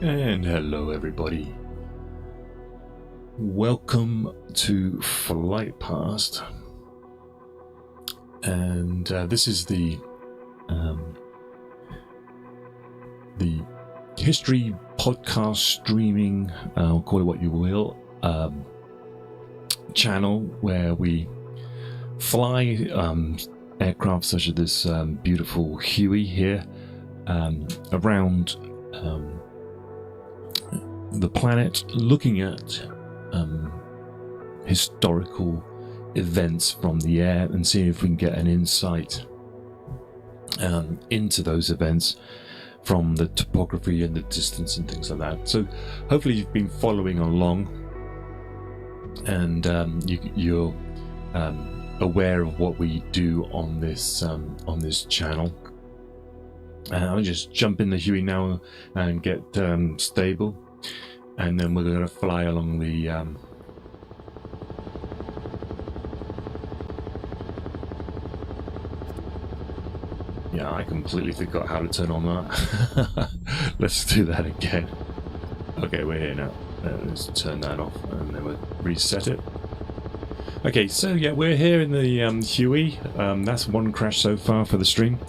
And hello everybody. Welcome to Flight Past. And this is the history podcast streaming, call it what you will, channel where we fly aircraft such as this beautiful Huey here around the planet, looking at historical events from the air and seeing if we can get an insight into those events from the topography and the distance and things like that. So hopefully you've been following along and you're aware of what we do on this channel. I'll just jump in the Huey now and get stable, and then we're going to fly along the yeah, I completely forgot how to turn on that. Let's do that again. Okay, we're here now. Let's turn that off and then we'll reset it. Okay, so yeah, we're here in the Huey. That's one crash so far for the stream.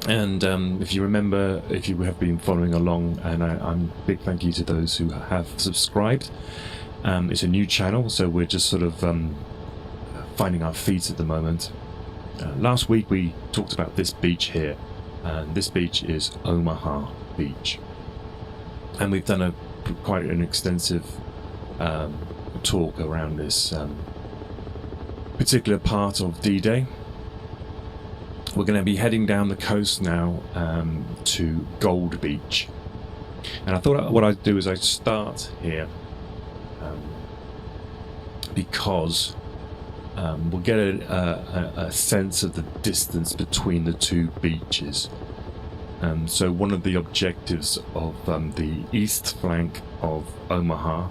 If you remember, if you have been following along, and I'm big thank you to those who have subscribed. It's a new channel, so we're just sort of finding our feet at the moment. Last week we talked about this beach here, and this beach is Omaha Beach, and we've done quite an extensive talk around this particular part of D-Day. We're going to be heading down the coast now to Gold Beach, and I thought what I'd do is I'd start here because we'll get a sense of the distance between the two beaches. So one of the objectives of the east flank of Omaha,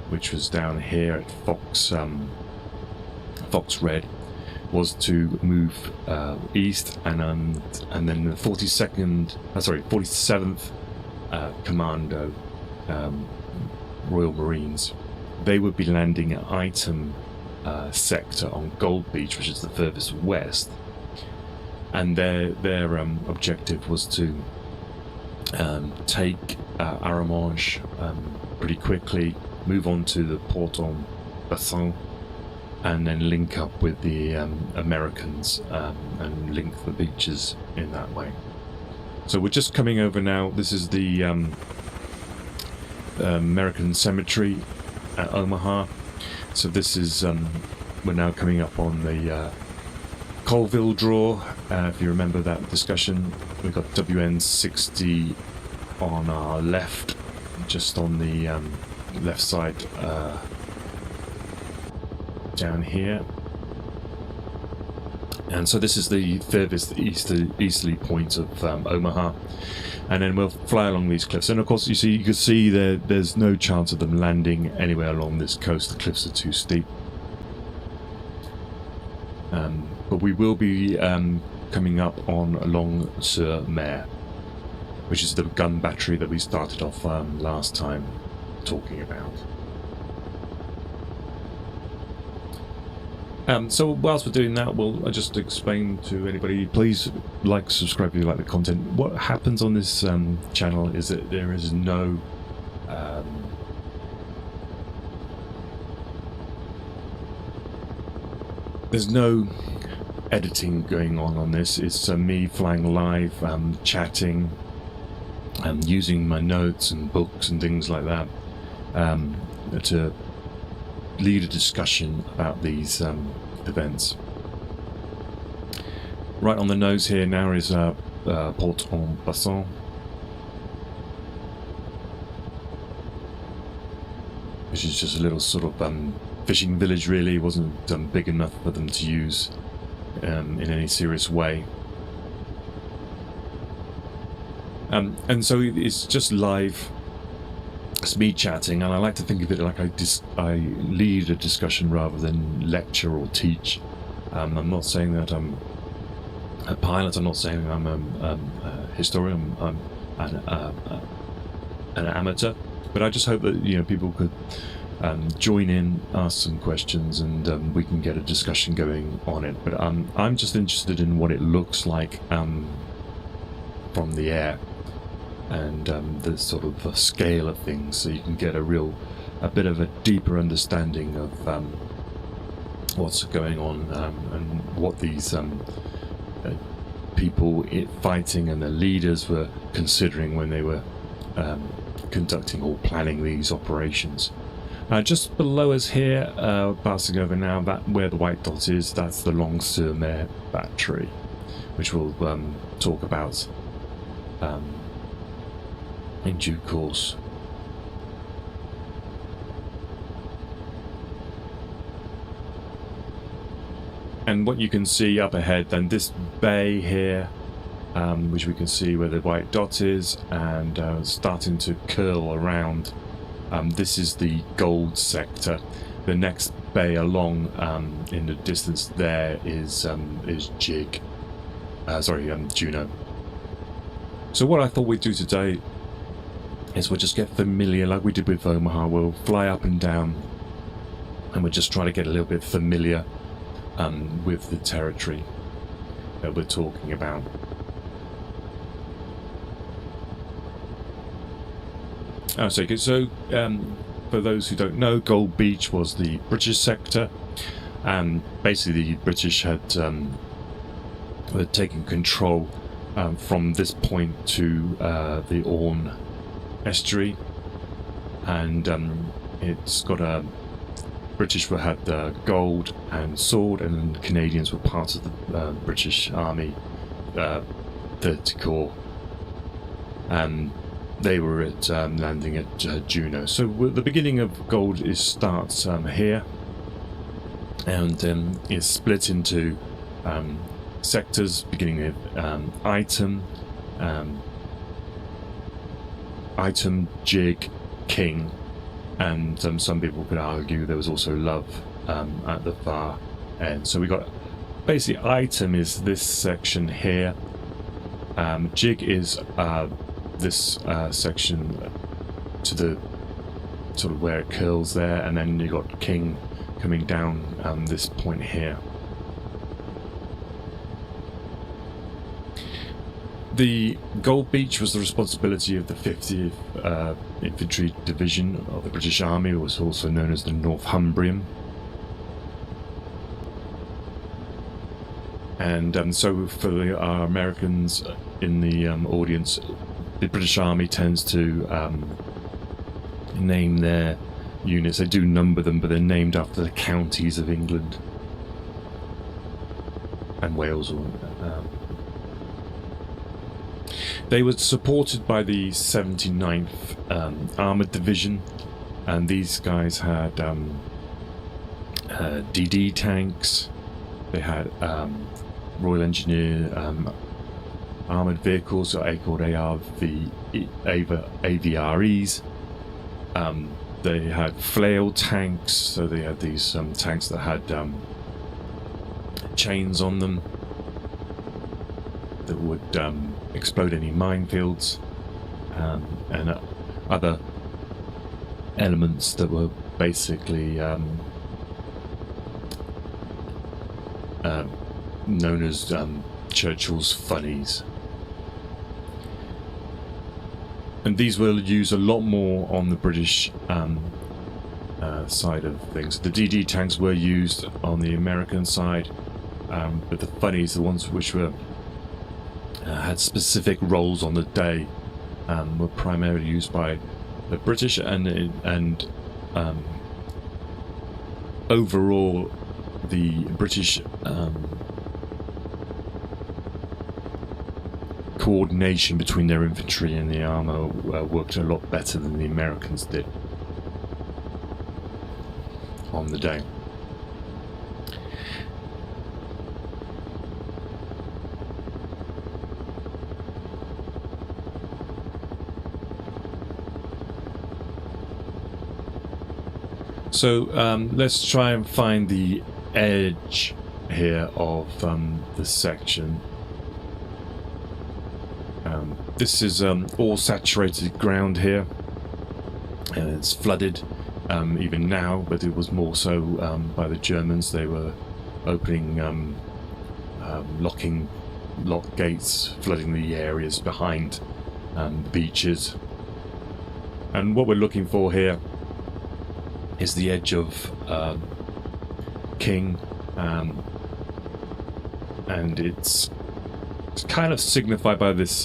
which was down here at Fox Red, was to move east, and then the 47th Commando Royal Marines, they would be landing at Item sector on Gold Beach, which is the furthest west, and their objective was to take Arromanches pretty quickly, move on to the port on Bassin, and then link up with the Americans and link the beaches in that way. So we're just coming over now. This is the American Cemetery at Omaha. So this is we're now coming up on the Colville draw. If you remember that discussion, we've got WN60 on our left, just on the left side down here, and so this is the furthest easterly point of Omaha, and then we'll fly along these cliffs. And of course, you can see there's no chance of them landing anywhere along this coast. The cliffs are too steep. But we will be coming up on Long-sur-Mer, which is the gun battery that we started off last time talking about. So whilst we're doing that, I'll just explain to anybody, please like, subscribe if you like the content. What happens on this channel is that there is no there's no editing going on this. It's me flying live, chatting, using my notes and books and things like that to lead a discussion about these events. Right on the nose here now is Port en Bassin, which is just a little sort of fishing village. Really, it wasn't big enough for them to use in any serious way. And so it's just live. It's me chatting, and I like to think of it like I lead a discussion rather than lecture or teach. I'm not saying that I'm a pilot. I'm not saying I'm a historian. I'm an amateur. But I just hope that people could join in, ask some questions, and we can get a discussion going on it. But I'm just interested in what it looks like from the air, and the sort of scale of things, so you can get a bit of a deeper understanding of what's going on, and what these people fighting and the leaders were considering when they were conducting or planning these operations. Just below us here, passing over now, that where the white dot is, that's the Long-sur-Mer battery, which we'll talk about in due course. And what you can see up ahead, then, this bay here, which we can see where the white dot is, and starting to curl around. This is the gold sector. The next bay along in the distance there is Juno. So what I thought we'd do today is we'll just get familiar, like we did with Omaha. We'll fly up and down, and we'll just try to get a little bit familiar with the territory that we're talking about. So for those who don't know, Gold Beach was the British sector, and basically the British had taken control from this point to the Orne estuary, and it's got a British had gold and sword, and the Canadians were part of the British Army, 30 Corps, and they were at landing at Juno. So the beginning of gold starts here, and is split into sectors, beginning with item, jig, king, and some people could argue there was also love at the far end. So we got basically item is this section here, jig is this section to the sort of where it curls there, and then you got king coming down this point here. The Gold Beach was the responsibility of the 50th Infantry Division of the British Army. It was also known as the Northumbrian. And so for our Americans in the audience, the British Army tends to name their units. They do number them, but they're named after the counties of England and Wales. They were supported by the 79th Armoured Division, and these guys had DD tanks. They had Royal Engineer armoured vehicles, so called AVREs. They had flail tanks, so they had these tanks that had chains on them that would explode any minefields, and other elements that were basically known as Churchill's funnies. And these were used a lot more on the British side of things. The DD tanks were used on the American side, but the funnies, the ones which were had specific roles on the day, were primarily used by the British, and overall the British coordination between their infantry and the armour worked a lot better than the Americans did on the day. So let's try and find the edge here of the section. This is all saturated ground here, and it's flooded even now, but it was more so by the Germans. They were opening lock gates, flooding the areas behind the beaches. And what we're looking for here is the edge of King, and it's kind of signified by this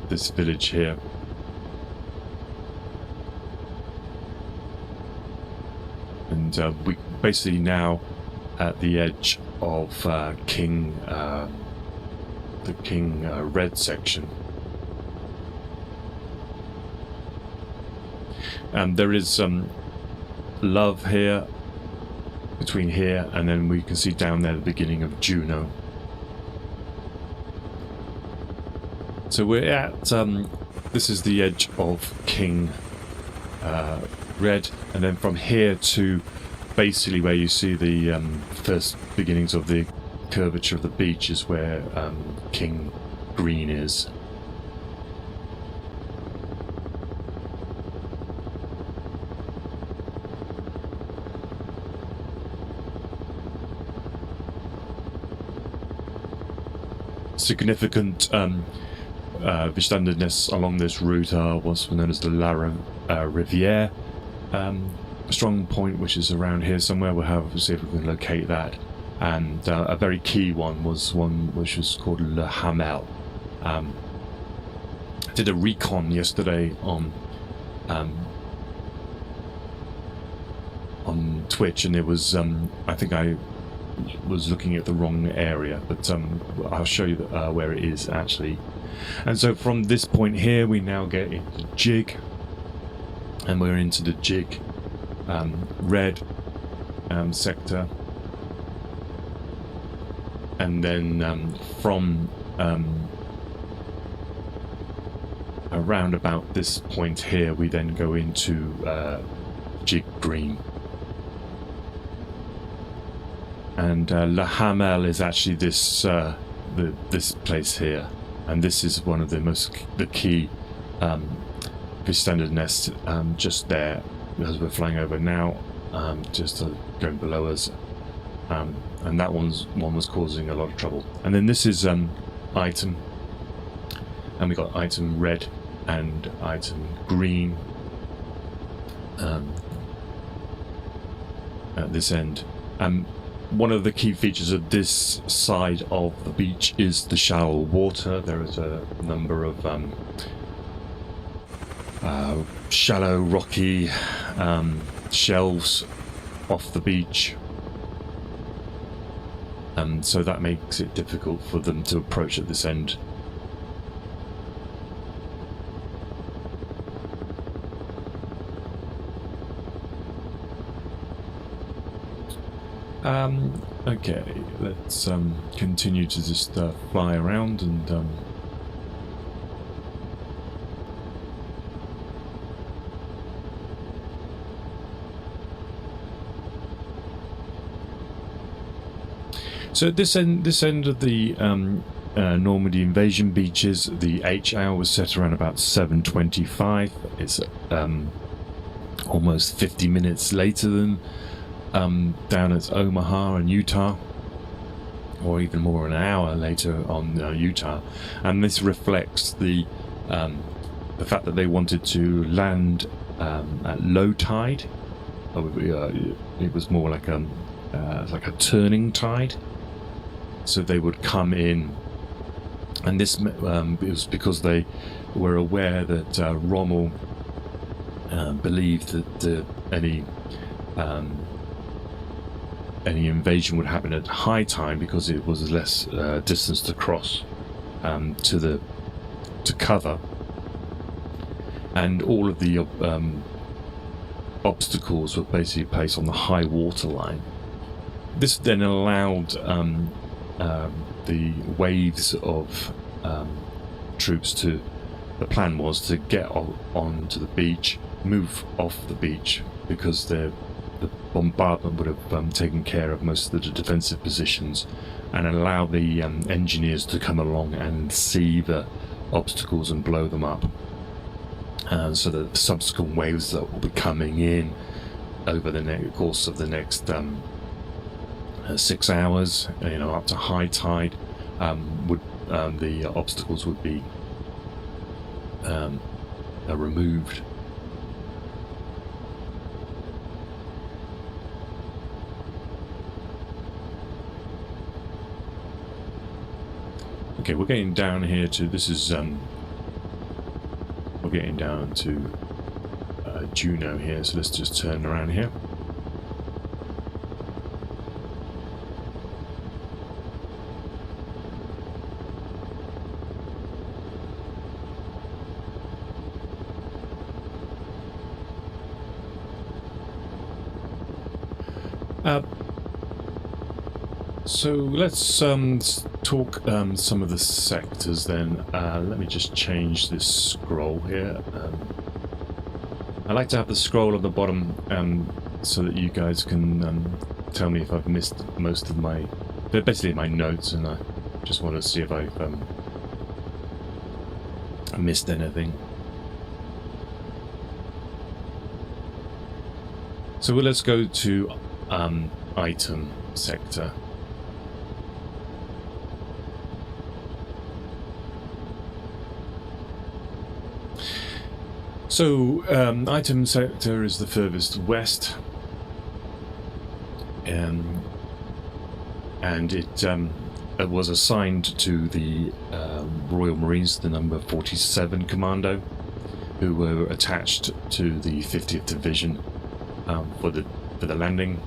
this village here. And we basically now at the edge of King, the King Red section. And there is some love here, between here, and then we can see down there the beginning of Juno. So we're at, this is the edge of King Red, and then from here to basically where you see the first beginnings of the curvature of the beach is where King Green is. Significant Vistanderness along this route are what's known as the La Riviere strong point, which is around here somewhere. We'll see if we can locate that. And a very key one was one which was called Le Hamel. I did a recon yesterday on Twitch, and it was I think I was looking at the wrong area, but I'll show you where it is actually. And so from this point here we now get into Jig, and we're into the Jig Red sector, and then from around about this point here we then go into Jig Green. And La Hamel is actually this this place here, and this is one of the key Vistanderness just there as we're flying over now, just going below us, and that one was causing a lot of trouble. And then this is item, and we got item red and item green at this end. One of the key features of this side of the beach is the shallow water. There is a number of shallow, rocky shelves off the beach, and so that makes it difficult for them to approach at this end. Okay, let's continue to just fly around and so this end of the Normandy invasion beaches, the H hour was set around about 7:25. It's almost 50 minutes later than down at Omaha and Utah, or even more, an hour later on Utah. And this reflects the fact that they wanted to land at low tide. It was more like a turning tide, so they would come in, and this it was because they were aware that Rommel believed that any invasion would happen at high tide because it was less distance to cross to cover, and all of the obstacles were basically placed on the high water line. This then allowed the waves of troops to. The plan was to get onto the beach, move off the beach, because the bombardment would have taken care of most of the defensive positions, and allow the engineers to come along and see the obstacles and blow them up. So the subsequent waves that will be coming in over the course of the next 6 hours, up to high tide, the obstacles would be removed. Okay, we're getting down here to we're getting down to Juno here, so let's just turn around here. So let's talk some of the sectors then. Let me just change this scroll here. I like to have the scroll at the bottom so that you guys can tell me if I've missed most of they're basically my notes, and I just want to see if I've missed anything. So let's go to item sector. So, item sector is the furthest west, and it was assigned to the Royal Marines, the number 47 Commando, who were attached to the 50th Division for the landing.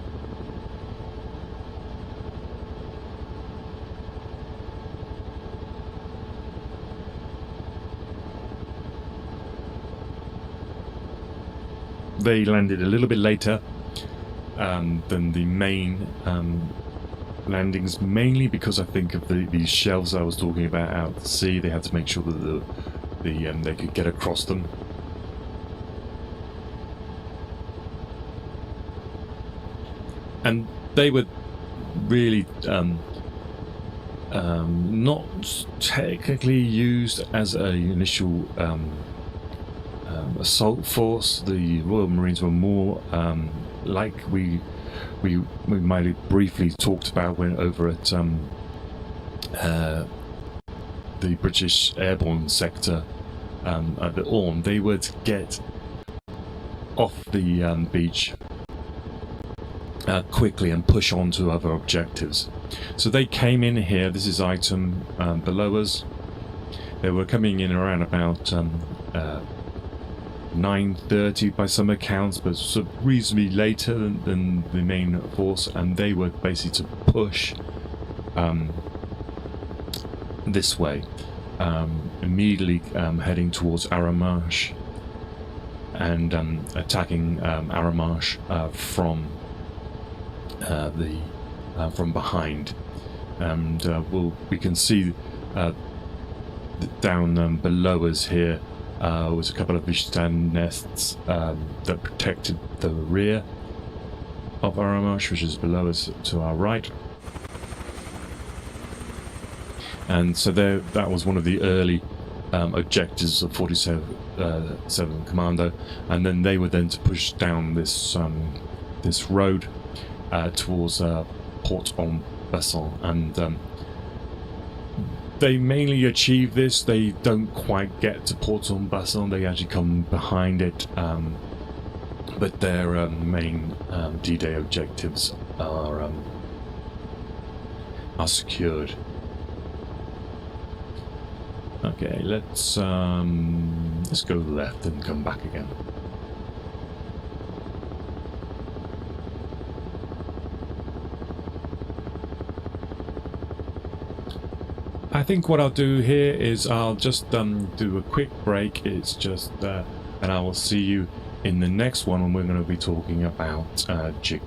They landed a little bit later than the main landings, mainly because I think of these shelves I was talking about out at sea. They had to make sure that they could get across them. And they were really not technically used as an initial assault force. The Royal Marines were more like we might have briefly talked about when over at the British airborne sector at the Orne. They would get off the beach quickly and push on to other objectives. So they came in here. This is item below us. They were coming in around about 9:30 by some accounts, but sort of reasonably later than the main force, and they were basically to push this way, immediately heading towards Arromanches and attacking Arromanches from behind. And we can see down below us here was a couple of Vishtan nests that protected the rear of Arromanches, which is below us to our right. And so that was one of the early objectives of 47 Commando, and then they were then to push down this road towards Port-en-Besson, and they mainly achieve this. They don't quite get to Port-en-Besson. They actually come behind it, but their main D-Day objectives are secured. Okay, let's go left and come back again. I think what I'll do here is I'll just do a quick break. It's just and I will see you in the next one when we're going to be talking about JIC.